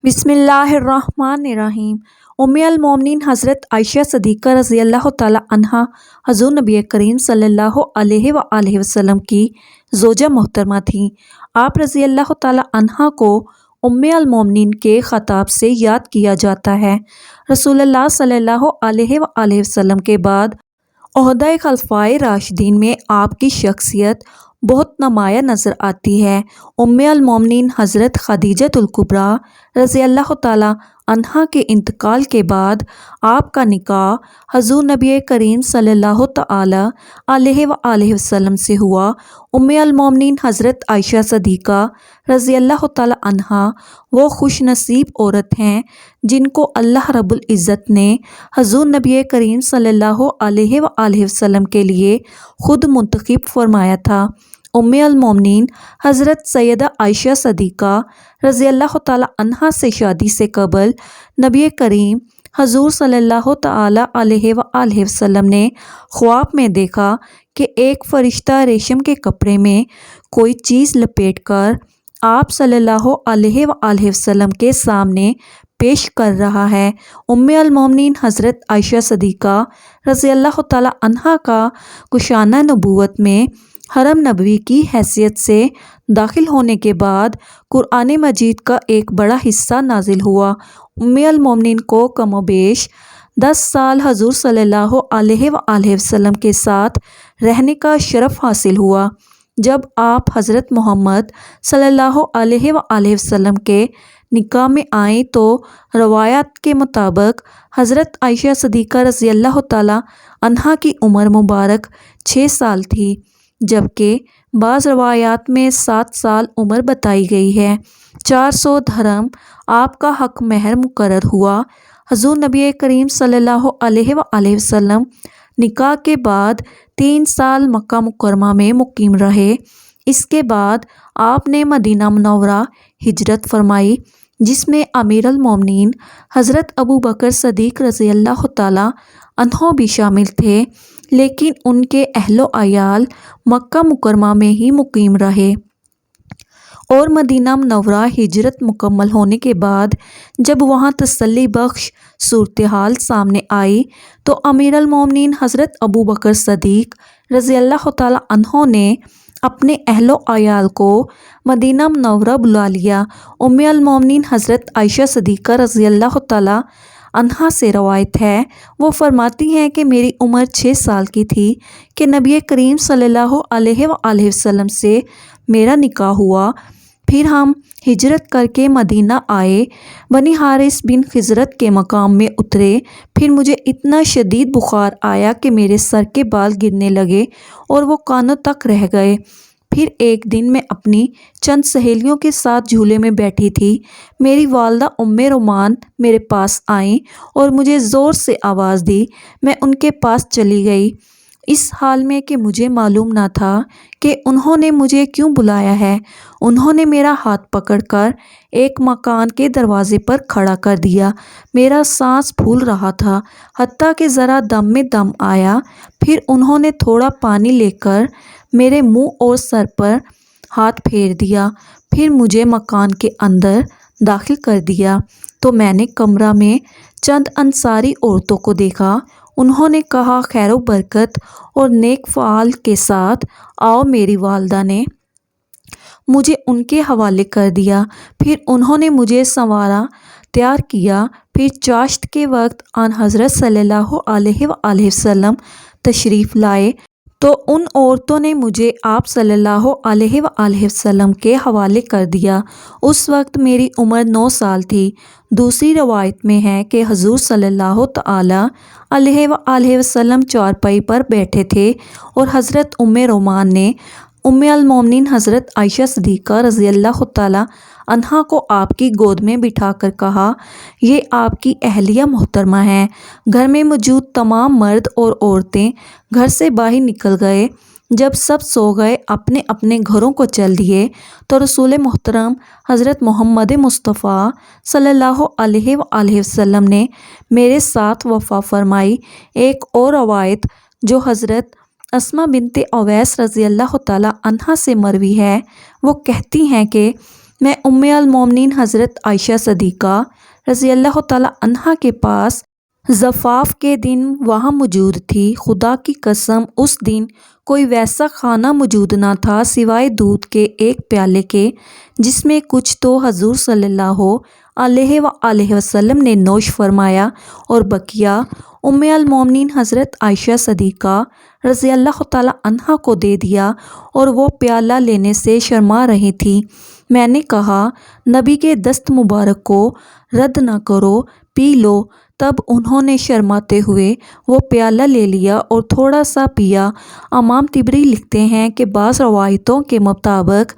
بسم اللہ الرحمن الرحیم۔ المومنین حضرت عائشہ صدیقہ رضی اللہ تعالی عنہا حضور نبی کریم صلی اللہ علیہ وآلہ وسلم کی زوجہ محترمہ تھیں۔ آپ رضی اللہ تعالی عنہا کو المومنین کے خطاب سے یاد کیا جاتا ہے۔ رسول اللہ صلی اللہ علیہ وآلہ وسلم کے بعد عہدۂ خلفائے راشدین میں آپ کی شخصیت بہت نمایاں نظر آتی ہے۔ المومنین حضرت خدیجہ الکبریٰ رضی اللہ تعالی عنہا کے انتقال کے بعد آپ کا نکاح حضور نبی کریم صلی اللہ تعالی علیہ وآلہ وسلم سے ہوا۔ المومنین حضرت عائشہ صدیقہ رضی اللہ تعالی عنہا وہ خوش نصیب عورت ہیں جن کو اللہ رب العزت نے حضور نبی کریم صلی اللہ علیہ وآلہ وسلم کے لیے خود منتخب فرمایا تھا۔ المومنین حضرت سیدہ عائشہ صدیقہ رضی اللہ تعالی عنہا سے شادی سے قبل نبی کریم حضور صلی اللہ تعالی علیہ وآلہ وسلم نے خواب میں دیکھا کہ ایک فرشتہ ریشم کے کپڑے میں کوئی چیز لپیٹ کر آپ صلی اللہ علیہ وآلہ وسلم کے سامنے پیش کر رہا ہے۔ المومنین حضرت عائشہ صدیقہ رضی اللہ تعالی عنہا کا کشانہ نبوت میں حرم نبوی کی حیثیت سے داخل ہونے کے بعد قرآن مجید کا ایک بڑا حصہ نازل ہوا۔ المومنین کو کم و بیش 10 سال حضور صلی اللہ علیہ وآلہ وسلم کے ساتھ رہنے کا شرف حاصل ہوا۔ جب آپ حضرت محمد صلی اللہ علیہ وآلہ وسلم کے نکاح میں آئیں تو روایات کے مطابق حضرت عائشہ صدیقہ رضی اللہ تعالی عنہا کی عمر مبارک 6 سال تھی، جبکہ بعض روایات میں 7 سال عمر بتائی گئی ہے۔ 400 درہم آپ کا حق مہر مقرر ہوا۔ حضور نبی کریم صلی اللہ علیہ وآلہ وسلم نکاح کے بعد 3 سال مکہ مکرمہ میں مقیم رہے۔ اس کے بعد آپ نے مدینہ منورہ ہجرت فرمائی، جس میں امیر المومنین حضرت ابوبکر صدیق رضی اللہ تعالی عنہ بھی شامل تھے، لیکن ان کے اہل و عیال مکہ مکرمہ میں ہی مقیم رہے۔ اور مدینہ منورہ ہجرت مکمل ہونے کے بعد جب وہاں تسلی بخش صورتحال سامنے آئی تو امیر المومنین حضرت ابوبکر صدیق رضی اللہ تعالی عنہ نے اپنے اہل و عیال کو مدینہ منورہ بلا لیا۔ المومنین حضرت عائشہ صدیقہ رضی اللہ تعالی عنہا سے روایت ہے، وہ فرماتی ہیں کہ میری عمر 6 سال کی تھی کہ نبی کریم صلی اللہ علیہ وآلہ وسلم سے میرا نکاح ہوا۔ پھر ہم ہجرت کر کے مدینہ آئے، بنی حارث بن خزرت کے مقام میں اترے۔ پھر مجھے اتنا شدید بخار آیا کہ میرے سر کے بال گرنے لگے اور وہ کانوں تک رہ گئے۔ پھر ایک دن میں اپنی چند سہیلیوں کے ساتھ جھولے میں بیٹھی تھی، میری والدہ رومان میرے پاس آئیں اور مجھے زور سے آواز دی۔ میں ان کے پاس چلی گئی، اس حال میں کہ مجھے معلوم نہ تھا کہ انہوں نے مجھے کیوں بلایا ہے۔ انہوں نے میرا ہاتھ پکڑ کر ایک مکان کے دروازے پر کھڑا کر دیا۔ میرا سانس پھول رہا تھا، حتیٰ کہ ذرا دم میں دم آیا۔ پھر انہوں نے تھوڑا پانی لے کر میرے منہ اور سر پر ہاتھ پھیر دیا، پھر مجھے مکان کے اندر داخل کر دیا تو میں نے کمرہ میں چند انصاری عورتوں کو دیکھا۔ انہوں نے کہا، خیر و برکت اور نیک فعال کے ساتھ آؤ۔ میری والدہ نے مجھے ان کے حوالے کر دیا، پھر انہوں نے مجھے سنوارا، تیار کیا۔ پھر چاشت کے وقت آن حضرت صلی اللہ علیہ وآلہ وسلم تشریف لائے تو ان عورتوں نے مجھے آپ صلی اللہ علیہ وآلہ وسلم کے حوالے کر دیا۔ اس وقت میری عمر 9 سال تھی۔ دوسری روایت میں ہے کہ حضور صلی اللہ تعالی علیہ وآلہ وسلم چارپائی پر بیٹھے تھے اور حضرت رومان نے المومنین حضرت عائشہ صدیقہ رضی اللہ تعالی عنہا کو آپ کی گود میں بٹھا کر کہا، یہ آپ کی اہلیہ محترمہ ہیں۔ گھر میں موجود تمام مرد اور عورتیں گھر سے باہر نکل گئے۔ جب سب سو گئے، اپنے اپنے گھروں کو چل دیے تو رسول محترم حضرت محمد مصطفیٰ صلی اللہ علیہ وآلہ وسلم نے میرے ساتھ وفا فرمائی۔ ایک اور روایت جو حضرت اسماء بنت اویس رضی اللہ تعالی عنہا سے مروی ہے، وہ کہتی ہیں کہ میں ام المومنین حضرت عائشہ صدیقہ رضی اللہ تعالیٰ عنہا کے پاس زفاف کے دن وہاں موجود تھی۔ خدا کی قسم اس دن کوئی ویسا کھانا موجود نہ تھا سوائے دودھ کے ایک پیالے کے، جس میں کچھ تو حضور صلی اللہ علیہ وآلہ وسلم نے نوش فرمایا اور بقیہ ام المومنین حضرت عائشہ صدیقہ رضی اللہ تعالیٰ عنہا کو دے دیا، اور وہ پیالہ لینے سے شرما رہی تھی۔ میں نے کہا، نبی کے دست مبارک کو رد نہ کرو، پی لو۔ تب انہوں نے شرماتے ہوئے وہ پیالہ لے لیا اور تھوڑا سا پیا۔ امام طبری لکھتے ہیں کہ بعض روایتوں کے مطابق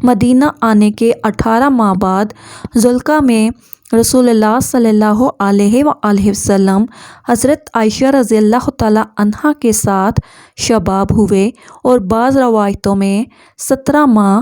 مدینہ آنے کے 18 ماہ بعد ذوالقعدہ میں رسول اللہ صلی اللہ علیہ وآلہ وسلم حضرت عائشہ رضی اللہ تعالیٰ عنہا کے ساتھ شباب ہوئے، اور بعض روایتوں میں 17 ماہ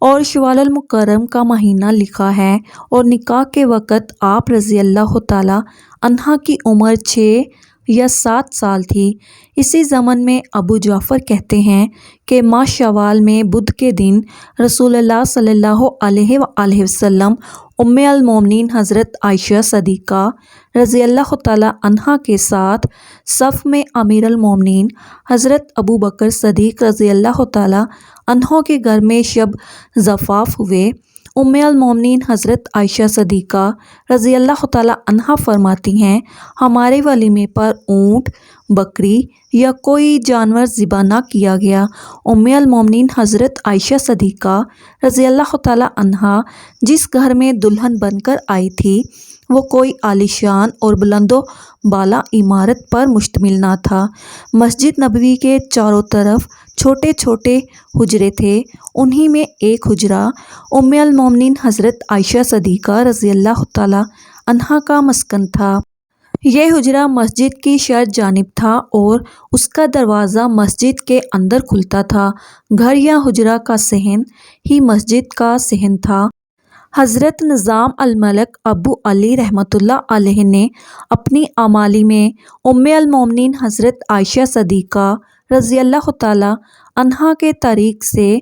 اور شوال المکرم کا مہینہ لکھا ہے، اور نکاح کے وقت آپ رضی اللہ تعالیٰ عنہا کی عمر 6 یا 7 سال تھی۔ اسی زمن میں ابو جعفر کہتے ہیں کہ ماہ شوال میں بدھ کے دن رسول اللہ صلی اللہ علیہ وآلہ وسلم ام المومنین حضرت عائشہ صدیقہ رضی اللہ تعالیٰ عنہا کے ساتھ صف میں امیر المومنین حضرت ابو بکر صدیق رضی اللہ تعالیٰ عنہ کے گھر میں شب زفاف ہوئے۔ ام المومنین حضرت عائشہ صدیقہ رضی اللہ تعالیٰ عنہا فرماتی ہیں، ہمارے ولیمے پر اونٹ، بکری یا کوئی جانور ذبح نہ کیا گیا۔ ام المومنین حضرت عائشہ صدیقہ رضی اللہ تعالیٰ عنہا جس گھر میں دلہن بن کر آئی تھی، وہ کوئی عالیشان اور بلند و بالا عمارت پر مشتمل نہ تھا۔ مسجد نبوی کے چاروں طرف چھوٹے چھوٹے حجرے تھے، انہی میں ایک حجرہ ام المومنین حضرت عائشہ صدیقہ رضی اللہ تعالیٰ عنہا کا مسکن تھا۔ یہ حجرہ مسجد کی شرق جانب تھا اور اس کا دروازہ مسجد کے اندر کھلتا تھا۔ گھر یا حجرہ کا صحن ہی مسجد کا صحن تھا۔ حضرت نظام الملک ابو علی رحمۃ اللہ علیہ نے اپنی اعمالی میں ام المومنین حضرت عائشہ صدیقہ رضی اللہ تعالیٰ عنہا کے طریق سے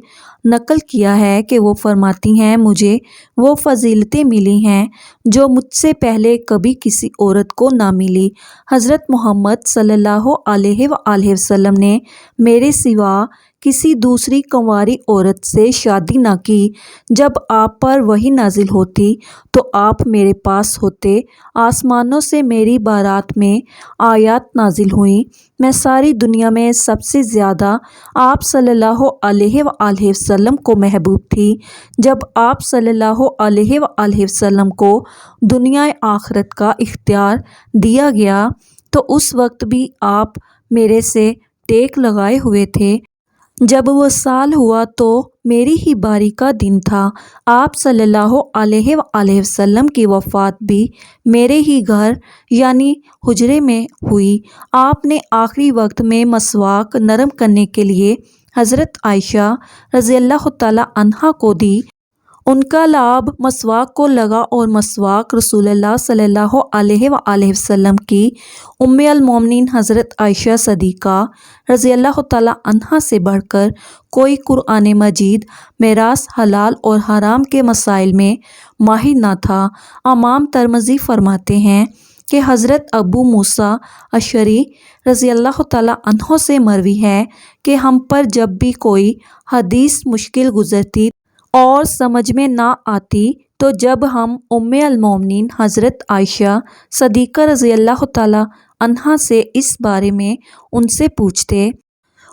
نقل کیا ہے کہ وہ فرماتی ہیں، مجھے وہ فضیلتیں ملی ہیں جو مجھ سے پہلے کبھی کسی عورت کو نہ ملی۔ حضرت محمد صلی اللہ علیہ وآلہ وسلم نے میرے سوا کسی دوسری کنواری عورت سے شادی نہ کی۔ جب آپ پر وحی نازل ہوتی تو آپ میرے پاس ہوتے، آسمانوں سے میری بارات میں آیات نازل ہوئیں، میں ساری دنیا میں سب سے زیادہ آپ صلی اللہ علیہ وآلہ وسلم کو محبوب تھی۔ جب آپ صلی اللہ علیہ وآلہ وسلم کو دنیا آخرت کا اختیار دیا گیا تو اس وقت بھی آپ میرے سے ٹیک لگائے ہوئے تھے۔ جب وہ سال ہوا تو میری ہی باری کا دن تھا۔ آپ صلی اللہ علیہ وآلہ وسلم کی وفات بھی میرے ہی گھر یعنی حجرے میں ہوئی۔ آپ نے آخری وقت میں مسواک نرم کرنے کے لیے حضرت عائشہ رضی اللہ تعالیٰ عنہا کو دی۔ ان کا لعاب مسواک کو لگا اور مسواک رسول اللہ صلی اللہ علیہ وآلہ وسلم کی ام المومنین حضرت عائشہ صدیقہ رضی اللہ تعالیٰ عنہا سے بڑھ کر کوئی قرآن مجید، میراث، حلال اور حرام کے مسائل میں ماہر نہ تھا۔ امام ترمذی فرماتے ہیں کہ حضرت ابو موسیٰ اشعری رضی اللہ تعالیٰ عنہ سے مروی ہے کہ ہم پر جب بھی کوئی حدیث مشکل گزرتی اور سمجھ میں نہ آتی تو جب ہم ام المومنین حضرت عائشہ صدیقہ رضی اللہ تعالیٰ عنہا سے اس بارے میں ان سے پوچھتے،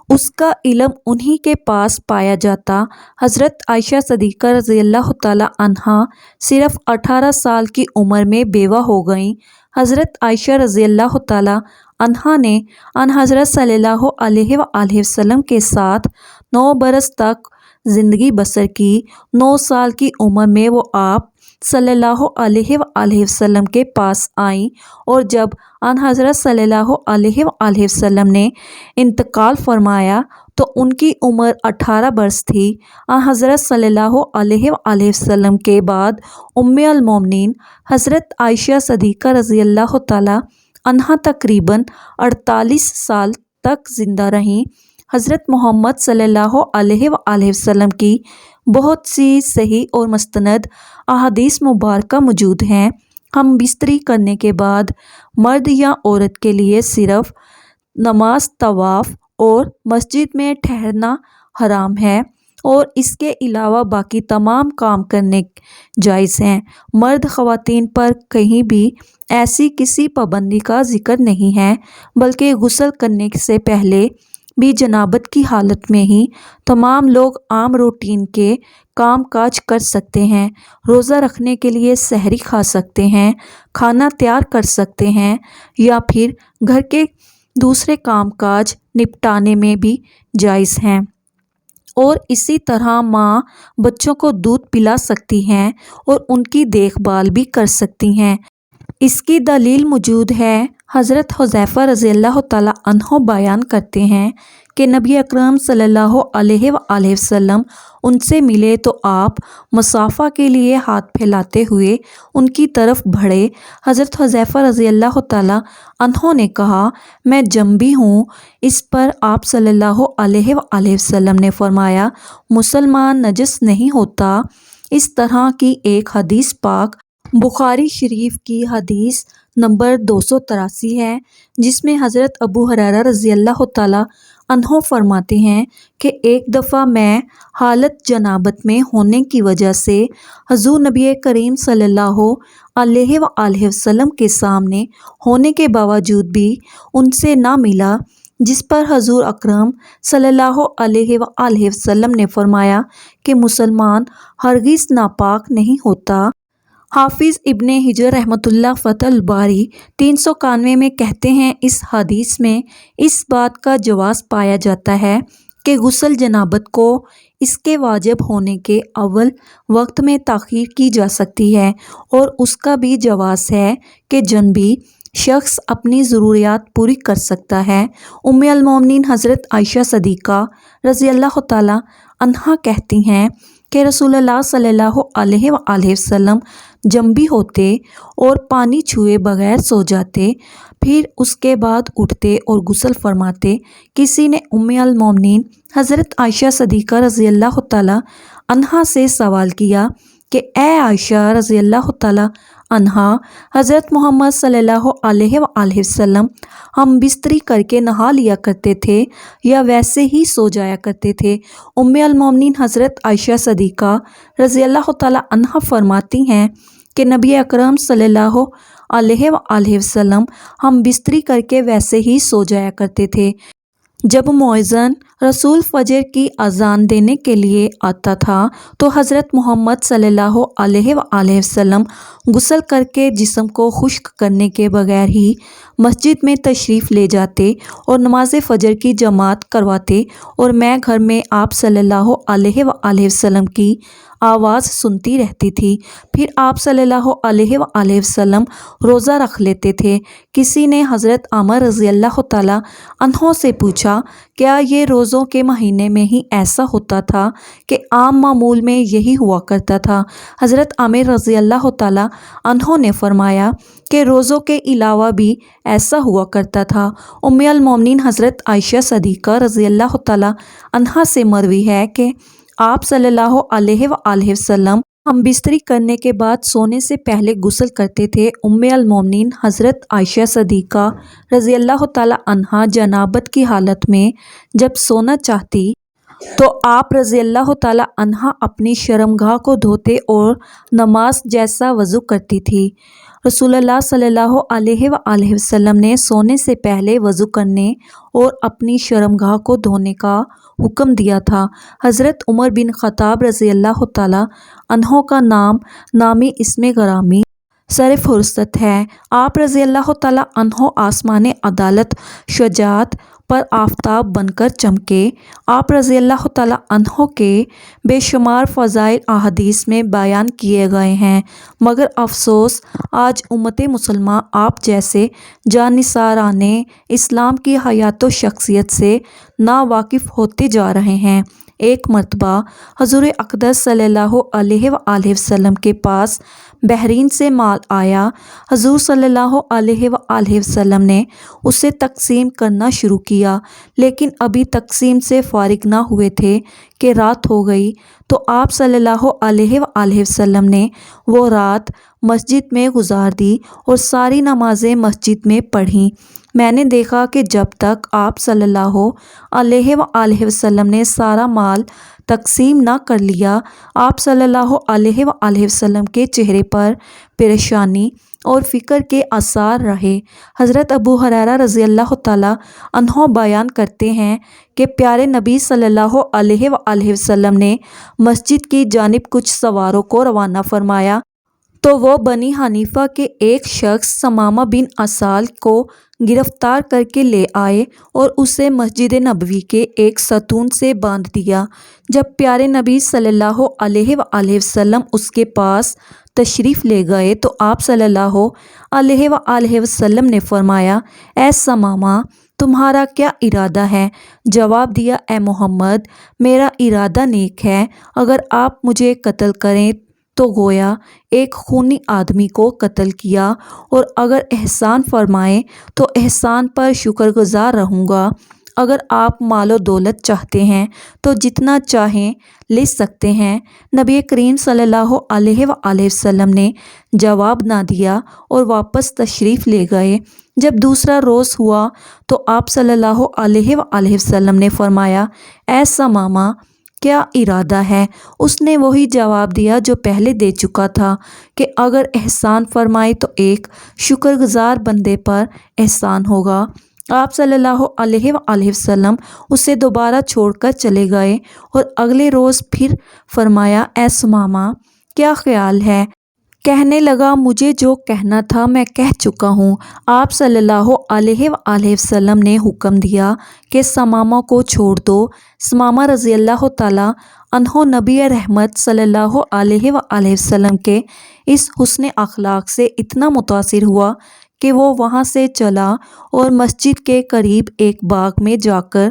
اس کا علم انہی کے پاس پایا جاتا۔ حضرت عائشہ صدیقہ رضی اللہ تعالیٰ عنہا صرف 18 سال کی عمر میں بیوہ ہو گئیں۔ حضرت عائشہ رضی اللہ تعالیٰ عنہا نے ان حضرت صلی اللہ علیہ وآلہ وسلم کے ساتھ 9 برس تک زندگی بسر کی۔ 9 سال کی عمر میں وہ آپ صلی اللہ علیہ وآلہ وسلم کے پاس آئیں، اور جب ان حضرت صلی اللہ علیہ وآلہ وسلم نے انتقال فرمایا تو ان کی عمر 18 برس تھی۔ ان حضرت صلی اللہ علیہ وآلہ وسلم کے بعد ام المومنین حضرت عائشہ صدیقہ رضی اللہ تعالیٰ عنہا تقریباً 48 سال تک زندہ رہیں۔ حضرت محمد صلی اللہ علیہ وآلہ وسلم کی بہت سی صحیح اور مستند احادیث مبارکہ موجود ہیں۔ ہم بستری کرنے کے بعد مرد یا عورت کے لیے صرف نماز، طواف اور مسجد میں ٹھہرنا حرام ہے اور اس کے علاوہ باقی تمام کام کرنے جائز ہیں۔ مرد خواتین پر کہیں بھی ایسی کسی پابندی کا ذکر نہیں ہے، بلکہ غسل کرنے سے پہلے بھی جنابت کی حالت میں ہی تمام لوگ عام روٹین کے کام کاج کر سکتے ہیں۔ روزہ رکھنے کے لیے سحری کھا سکتے ہیں، کھانا تیار کر سکتے ہیں یا پھر گھر کے دوسرے کام کاج نپٹانے میں بھی جائز ہیں، اور اسی طرح ماں بچوں کو دودھ پلا سکتی ہیں اور ان کی دیکھ بھال بھی کر سکتی ہیں۔ اس کی دلیل موجود ہے۔ حضرت حذیفہ رضی اللہ تعالیٰ عنہ بیان کرتے ہیں کہ نبی اکرم صلی اللہ علیہ وآلہ وسلم ان سے ملے تو آپ مصافحہ کے لیے ہاتھ پھیلاتے ہوئے ان کی طرف بڑھے۔ حضرت حذیفہ رضی اللہ تعالیٰ عنہ نے کہا، میں جنبی ہوں۔ اس پر آپ صلی اللہ علیہ وآلہ وسلم نے فرمایا، مسلمان نجس نہیں ہوتا۔ اس طرح کی ایک حدیث پاک بخاری شریف کی حدیث نمبر 283 ہے، جس میں حضرت ابو ہریرہ رضی اللہ تعالیٰ عنہ فرماتے ہیں کہ ایک دفعہ میں حالت جنابت میں ہونے کی وجہ سے حضور نبی کریم صلی اللہ علیہ وآلہ وسلم کے سامنے ہونے کے باوجود بھی ان سے نہ ملا، جس پر حضور اکرم صلی اللہ علیہ وآلہ وسلم نے فرمایا کہ مسلمان ہرگز ناپاک نہیں ہوتا۔ حافظ ابن حجر رحمۃ اللہ فتح الباری 391 میں کہتے ہیں، اس حدیث میں اس بات کا جواز پایا جاتا ہے کہ غسل جنابت کو اس کے واجب ہونے کے اول وقت میں تاخیر کی جا سکتی ہے، اور اس کا بھی جواز ہے کہ جنبی شخص اپنی ضروریات پوری کر سکتا ہے۔ ام المومنین حضرت عائشہ صدیقہ رضی اللہ تعالیٰ عنہا کہتی ہیں کہ رسول اللہ صلی اللہ علیہ وآلہ وسلم جنبی ہوتے اور پانی چھوئے بغیر سو جاتے، پھر اس کے بعد اٹھتے اور غسل فرماتے۔ کسی نے ام المومنین حضرت عائشہ صدیقہ رضی اللہ تعالیٰ عنہا سے سوال کیا کہ اے عائشہ رضی اللہ تعالیٰ عنہا، حضرت محمد صلی اللہ علیہ وآلہ وسلم ہم بستری کر کے نہا لیا کرتے تھے یا ویسے ہی سو جایا کرتے تھے؟ ام المومنین حضرت عائشہ صدیقہ رضی اللہ تعالیٰ عنہا فرماتی ہیں کہ نبی اکرم صلی اللہ علیہ وآلہ وسلم ہم بستری کر کے ویسے ہی سو جایا کرتے تھے۔ جب مؤذن رسول فجر کی اذان دینے کے لیے آتا تھا تو حضرت محمد صلی اللہ علیہ وآلہ وسلم غسل کر کے جسم کو خشک کرنے کے بغیر ہی مسجد میں تشریف لے جاتے اور نماز فجر کی جماعت کرواتے، اور میں گھر میں آپ صلی اللہ علیہ وآلہ وسلم کی آواز سنتی رہتی تھی۔ پھر آپ صلی اللہ علیہ وآلہ وسلم روزہ رکھ لیتے تھے۔ کسی نے حضرت عمر رضی اللہ تعالیٰ عنہ سے پوچھا، کیا یہ روزوں کے مہینے میں ہی ایسا ہوتا تھا کہ عام معمول میں یہی ہوا کرتا تھا؟ حضرت عمر رضی اللہ تعالیٰ عنہ نے فرمایا کہ روزوں کے علاوہ بھی ایسا ہوا کرتا تھا۔ ام المومنین حضرت عائشہ صدیقہ رضی اللہ تعالیٰ عنہا سے مروی ہے کہ آپ صلی اللہ علیہ وآلہ وسلم ہم بستری کرنے کے بعد سونے سے پہلے غسل کرتے تھے۔ ام المومنین حضرت عائشہ صدیقہ رضی اللہ تعالیٰ عنہا جنابت کی حالت میں جب سونا چاہتی تو آپ رضی اللہ تعالیٰ عنہا اپنی شرمگاہ کو دھوتے اور نماز جیسا وضو کرتی تھی۔ رسول اللہ صلی اللہ علیہ وآلہ وسلم نے سونے سے پہلے وضو کرنے اور اپنی شرمگاہ کو دھونے کا حکم دیا تھا۔ حضرت عمر بن خطاب رضی اللہ تعالیٰ عنہ کا نامی اسم گرامی سر فہرست ہے۔ آپ رضی اللہ تعالیٰ عنہ آسمان عدالت شجاعت پر آفتاب بن کر چمکے۔ آپ رضی اللہ تعالیٰ عنہ کے بے شمار فضائل احادیث میں بیان کیے گئے ہیں، مگر افسوس آج امت مسلمہ آپ جیسے جانثاران اسلام کی حیات و شخصیت سے ناواقف ہوتے جا رہے ہیں۔ ایک مرتبہ حضور اقدس صلی اللہ علیہ وآلہ وسلم کے پاس بحرین سے مال آیا، حضور صلی اللہ علیہ وآلہ وسلم نے اسے تقسیم کرنا شروع کیا، لیکن ابھی تقسیم سے فارغ نہ ہوئے تھے کہ رات ہو گئی، تو آپ صلی اللہ علیہ وآلہ وسلم نے وہ رات مسجد میں گزار دی اور ساری نمازیں مسجد میں پڑھیں۔ میں نے دیکھا کہ جب تک آپ صلی اللہ علیہ وآلہ وسلم نے سارا مال تقسیم نہ کر لیا، آپ صلی اللہ علیہ وآلہ وسلم کے چہرے پر پریشانی اور فکر کے آثار رہے۔ حضرت ابو ہریرہ رضی اللہ تعالیٰ عنہ بیان کرتے ہیں کہ پیارے نبی صلی اللہ علیہ وآلہ وسلم نے مسجد کی جانب کچھ سواروں کو روانہ فرمایا، تو وہ بنی حنیفہ کے ایک شخص ثمامہ بن اسال کو گرفتار کر کے لے آئے اور اسے مسجد نبوی کے ایک ستون سے باندھ دیا۔ جب پیارے نبی صلی اللہ علیہ وآلہ وسلم اس کے پاس تشریف لے گئے تو آپ صلی اللہ علیہ وآلہ وسلم نے فرمایا، اے ثمامہ، تمہارا کیا ارادہ ہے؟ جواب دیا، اے محمد، میرا ارادہ نیک ہے، اگر آپ مجھے قتل کریں تو گویا ایک خونی آدمی کو قتل کیا، اور اگر احسان فرمائیں تو احسان پر شکر گزار رہوں گا۔ اگر آپ مال و دولت چاہتے ہیں تو جتنا چاہیں لے سکتے ہیں۔ نبی کریم صلی اللہ علیہ وآلہ وسلم نے جواب نہ دیا اور واپس تشریف لے گئے۔ جب دوسرا روز ہوا تو آپ صلی اللہ علیہ وآلہ وسلم نے فرمایا، اے ثمامہ، کیا ارادہ ہے؟ اس نے وہی جواب دیا جو پہلے دے چکا تھا کہ اگر احسان فرمائے تو ایک شکر گزار بندے پر احسان ہوگا۔ آپ صلی اللہ علیہ وآلہ وسلم اسے دوبارہ چھوڑ کر چلے گئے اور اگلے روز پھر فرمایا، اے ثمامہ، کیا خیال ہے؟ کہنے لگا، مجھے جو کہنا تھا میں کہہ چکا ہوں۔ آپ صلی اللہ علیہ وآلہ وسلم نے حکم دیا کہ ثمامہ کو چھوڑ دو۔ ثمامہ رضی اللہ تعالیٰ عنہ نبی رحمت صلی اللہ علیہ وآلہ وسلم کے اس حسن اخلاق سے اتنا متاثر ہوا کہ وہ وہاں سے چلا اور مسجد کے قریب ایک باغ میں جا کر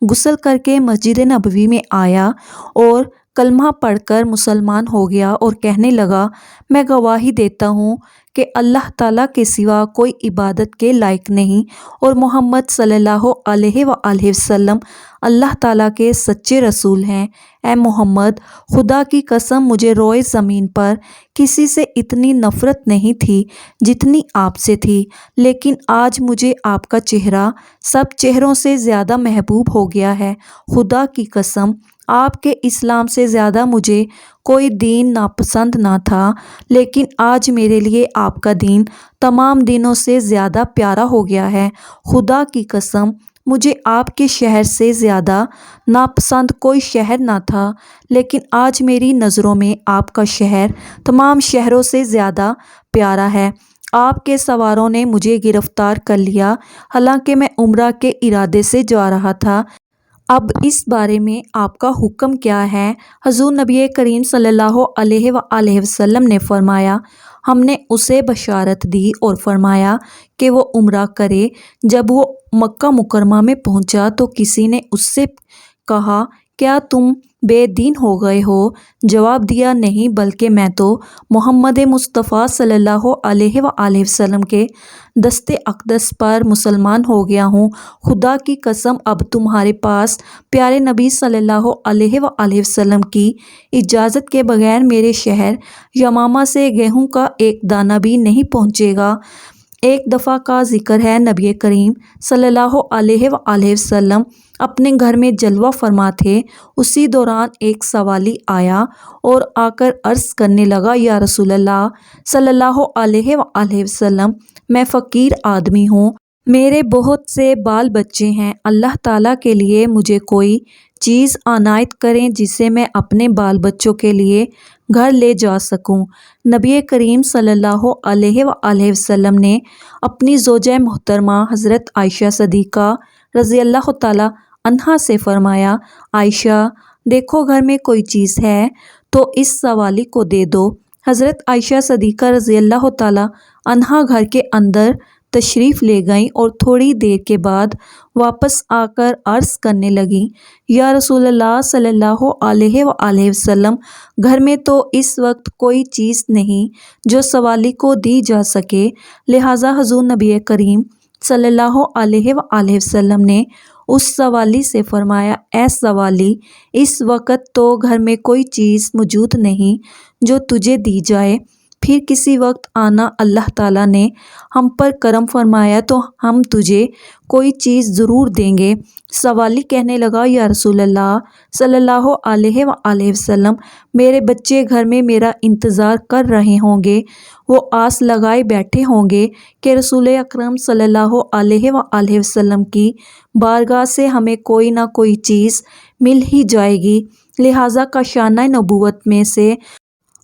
غسل کر کے مسجد نبوی میں آیا اور کلمہ پڑھ کر مسلمان ہو گیا اور کہنے لگا، میں گواہی دیتا ہوں کہ اللہ تعالیٰ کے سوا کوئی عبادت کے لائق نہیں، اور محمد صلی اللہ علیہ وآلہ وسلم اللہ تعالیٰ کے سچے رسول ہیں۔ اے محمد، خدا کی قسم مجھے روئے زمین پر کسی سے اتنی نفرت نہیں تھی جتنی آپ سے تھی، لیکن آج مجھے آپ کا چہرہ سب چہروں سے زیادہ محبوب ہو گیا ہے۔ خدا کی قسم، آپ کے اسلام سے زیادہ مجھے کوئی دین ناپسند نہ تھا، لیکن آج میرے لیے آپ کا دین تمام دینوں سے زیادہ پیارا ہو گیا ہے۔ خدا کی قسم، مجھے آپ کے شہر سے زیادہ ناپسند کوئی شہر نہ تھا، لیکن آج میری نظروں میں آپ کا شہر تمام شہروں سے زیادہ پیارا ہے۔ آپ کے سواروں نے مجھے گرفتار کر لیا، حالانکہ میں عمرہ کے ارادے سے جا رہا تھا۔ اب اس بارے میں آپ کا حکم کیا ہے؟ حضور نبی کریم صلی اللہ علیہ وآلہ وسلم نے فرمایا، ہم نے اسے بشارت دی اور فرمایا کہ وہ عمرہ کرے۔ جب وہ مکہ مکرمہ میں پہنچا تو کسی نے اس سے کہا، کیا تم بے دین ہو گئے ہو؟ جواب دیا، نہیں، بلکہ میں تو محمد مصطفیٰ صلی اللہ علیہ وآلہ وسلم کے دست اقدس پر مسلمان ہو گیا ہوں۔ خدا کی قسم، اب تمہارے پاس پیارے نبی صلی اللہ علیہ وآلہ وسلم کی اجازت کے بغیر میرے شہر یمامہ سے گیہوں کا ایک دانہ بھی نہیں پہنچے گا۔ ایک دفعہ کا ذکر ہے، نبی کریم صلی اللہ علیہ وآلہ وسلم اپنے گھر میں جلوہ فرما تھے، اسی دوران ایک سوالی آیا اور آ کر عرض کرنے لگا، یا رسول اللہ صلی اللہ علیہ وآلہ وسلم، میں فقیر آدمی ہوں، میرے بہت سے بال بچے ہیں، اللہ تعالیٰ کے لیے مجھے کوئی چیز عنایت کریں جسے میں اپنے بال بچوں کے لیے گھر لے جا سکوں۔ نبی کریم صلی اللہ علیہ وآلہ وسلم نے اپنی زوجہ محترمہ حضرت عائشہ صدیقہ رضی اللہ تعالیٰ عنہا سے فرمایا، عائشہ، دیکھو گھر میں کوئی چیز ہے تو اس سوالی کو دے دو۔ حضرت عائشہ صدیقہ رضی اللہ تعالیٰ عنہا گھر کے اندر تشریف لے گئیں اور تھوڑی دیر کے بعد واپس آ کر عرض کرنے لگیں، یا رسول اللہ صلی اللہ علیہ وآلہ وسلم، گھر میں تو اس وقت کوئی چیز نہیں جو سوالی کو دی جا سکے، لہٰذا حضور نبی کریم صلی اللہ علیہ وآلہ وسلم نے اس سوالی سے فرمایا، اے سوالی، اس وقت تو گھر میں کوئی چیز موجود نہیں جو تجھے دی جائے، پھر کسی وقت آنا، اللہ تعالیٰ نے ہم پر کرم فرمایا تو ہم تجھے کوئی چیز ضرور دیں گے۔ سوالی کہنے لگا، یا رسول اللہ صلی اللہ علیہ وآلہ وسلم، میرے بچے گھر میں میرا انتظار کر رہے ہوں گے، وہ آس لگائے بیٹھے ہوں گے کہ رسول اکرم صلی اللہ علیہ وآلہ وسلم کی بارگاہ سے ہمیں کوئی نہ کوئی چیز مل ہی جائے گی، لہٰذا کاشانہ نبوت میں سے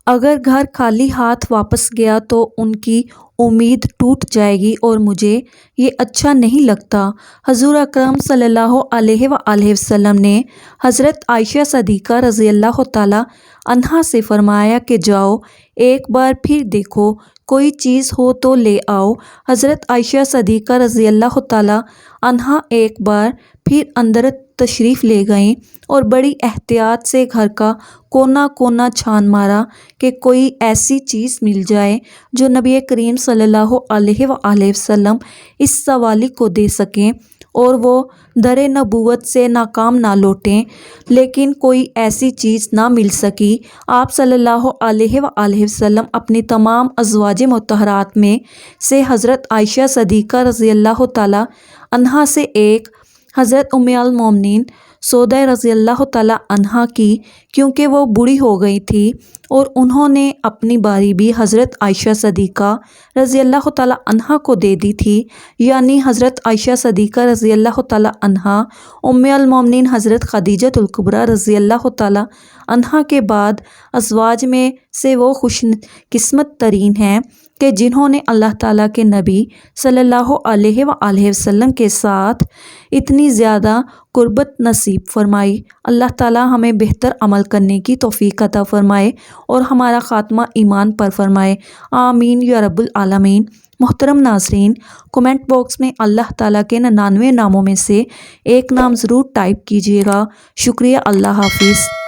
اگر گھر خالی ہاتھ واپس گیا تو ان کی امید ٹوٹ جائے گی اور مجھے یہ اچھا نہیں لگتا۔ حضور اکرم صلی اللہ علیہ وآلہ وسلم نے حضرت عائشہ صدیقہ رضی اللہ تعالیٰ عنہا سے فرمایا کہ جاؤ ایک بار پھر دیکھو، کوئی چیز ہو تو لے آؤ۔ حضرت عائشہ صدیقہ رضی اللہ تعالیٰ عنہا ایک بار پھر اندر تشریف لے گئیں اور بڑی احتیاط سے گھر کا کونا کونا چھان مارا کہ کوئی ایسی چیز مل جائے جو نبی کریم صلی اللہ علیہ وآلہ وسلم اس سوالی کو دے سکیں اور وہ در نبوت سے ناکام نہ لوٹیں، لیکن کوئی ایسی چیز نہ مل سکی۔ آپ صلی اللہ علیہ وآلہ وسلم اپنی تمام ازواج مطہرات میں سے حضرت عائشہ صدیقہ رضی اللہ تعالیٰ عنہا سے ایک حضرت ام المومنین سودہ رضی اللہ تعالیٰ عنہا کی، کیونکہ وہ بوڑھی ہو گئی تھی اور انہوں نے اپنی باری بھی حضرت عائشہ صدیقہ رضی اللہ تعالیٰ عنہا کو دے دی تھی، یعنی حضرت عائشہ صدیقہ رضی اللہ تعالیٰ عنہا ام المومنین حضرت خدیجہ الکبریٰ رضی اللہ تعالیٰ عنہا کے بعد ازواج میں سے وہ خوش قسمت ترین ہیں کہ جنہوں نے اللہ تعالیٰ کے نبی صلی اللہ علیہ وآلہ وسلم کے ساتھ اتنی زیادہ قربت نصیب فرمائی۔ اللہ تعالیٰ ہمیں بہتر عمل کرنے کی توفیق عطا فرمائے اور ہمارا خاتمہ ایمان پر فرمائے، آمین یا رب العالمین۔ محترم ناظرین، کومنٹ باکس میں اللہ تعالیٰ کے 99 ناموں میں سے ایک نام ضرور ٹائپ کیجیے گا۔ شکریہ، اللہ حافظ۔